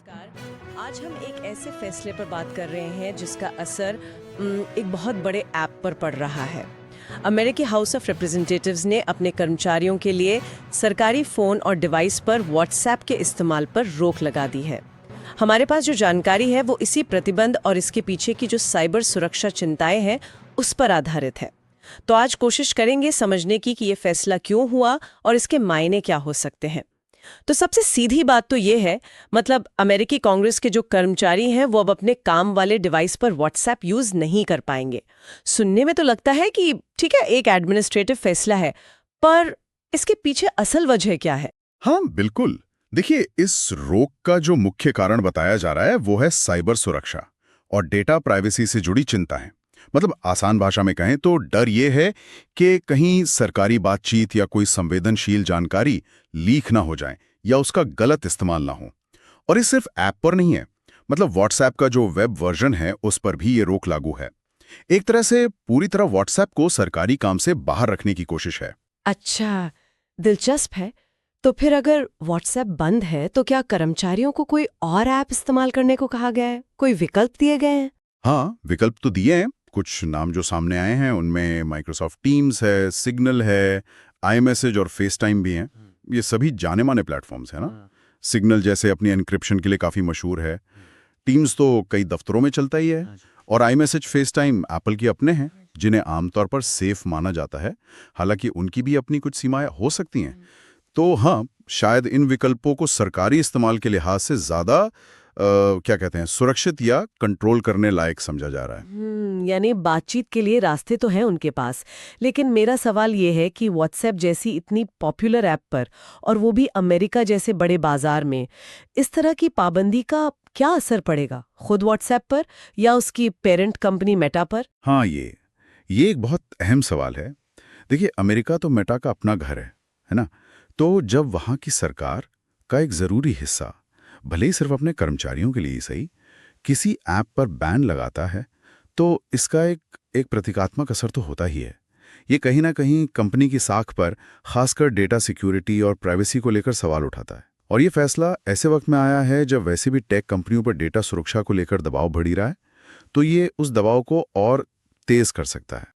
नमस्कार। आज हम एक ऐसे फैसले पर बात कर रहे हैं जिसका असर एक बहुत बड़े ऐप पर पड़ रहा है। अमेरिकी हाउस ऑफ रिप्रेजेंटेटिव्स ने अपने कर्मचारियों के लिए सरकारी फ़ोन और डिवाइस पर व्हाट्सएप के इस्तेमाल पर रोक लगा दी है। हमारे पास जो जानकारी है वो इसी प्रतिबंध और इसके पीछे की जो साइबर सुरक्षा चिंताएं हैं उस पर आधारित है। तो आज कोशिश करेंगे समझने की कि ये फैसला क्यों हुआ और इसके मायने क्या हो सकते हैं। तो सबसे सीधी बात तो ये है, मतलब अमेरिकी कांग्रेस के जो कर्मचारी हैं वो अब अपने काम वाले डिवाइस पर व्हाट्सएप यूज नहीं कर पाएंगे। सुनने में तो लगता है कि ठीक है, एक एडमिनिस्ट्रेटिव फैसला है, पर इसके पीछे असल वजह क्या है? हाँ, बिल्कुल। देखिए, इस रोक का जो मुख्य कारण बताया जा रहा है वो है साइबर सुरक्षा और डेटा प्राइवेसी से जुड़ी चिंताएं। मतलब आसान भाषा में कहें तो डर ये है कि कहीं सरकारी बातचीत या कोई संवेदनशील जानकारी लीक ना हो जाए या उसका गलत इस्तेमाल ना हो। और ये सिर्फ ऐप पर नहीं है, मतलब व्हाट्सएप का जो वेब वर्जन है उस पर भी ये रोक लागू है। एक तरह से पूरी तरह व्हाट्सएप को सरकारी काम से बाहर रखने की कोशिश है। अच्छा, दिलचस्प है। तो फिर अगर व्हाट्सएप बंद है तो क्या कर्मचारियों को कोई और ऐप इस्तेमाल करने को कहा गया है? कोई विकल्प दिए गए हैं? हाँ, विकल्प तो दिए हैं। कुछ नाम जो सामने आए हैं उनमें माइक्रोसॉफ्ट टीम्स है, सिग्नल है, iMessage और फेस टाइम भी हैं। ये सभी जाने माने प्लेटफॉर्म्स हैं ना। सिग्नल जैसे अपनी एन्क्रिप्शन के लिए काफ़ी मशहूर है। टीम्स तो कई दफ्तरों में चलता ही है। और iMessage, फेस टाइम एप्पल के अपने हैं जिन्हें आमतौर पर सेफ माना जाता है। हालांकि उनकी भी अपनी कुछ सीमाएं हो सकती हैं। तो हाँ, शायद इन विकल्पों को सरकारी इस्तेमाल के लिहाज से ज़्यादा क्या कहते हैं, सुरक्षित या कंट्रोल करने लायक समझा जा रहा है। यानी बातचीत के लिए रास्ते तो हैं उनके पास। लेकिन मेरा सवाल ये है कि व्हाट्सएप जैसी इतनी पॉपुलर ऐप पर, और वो भी अमेरिका जैसे बड़े बाजार में, इस तरह की पाबंदी का क्या असर पड़ेगा खुद व्हाट्सएप पर या उसकी पेरेंट कंपनी मेटा पर? हाँ, ये एक बहुत अहम सवाल है। देखिए, अमेरिका तो मेटा का अपना घर है ना? तो जब वहाँ की सरकार का एक ज़रूरी हिस्सा, भले ही सिर्फ अपने कर्मचारियों के लिए ही सही, किसी ऐप पर बैन लगाता है, तो इसका एक प्रतीकात्मक असर तो होता ही है। ये कहीं ना कहीं कंपनी की साख पर, खासकर डेटा सिक्योरिटी और प्राइवेसी को लेकर सवाल उठाता है। और ये फैसला ऐसे वक्त में आया है जब वैसे भी टेक कंपनियों पर डेटा सुरक्षा को लेकर दबाव बढ़ ही रहा है, तो ये उस दबाव को और तेज कर सकता है।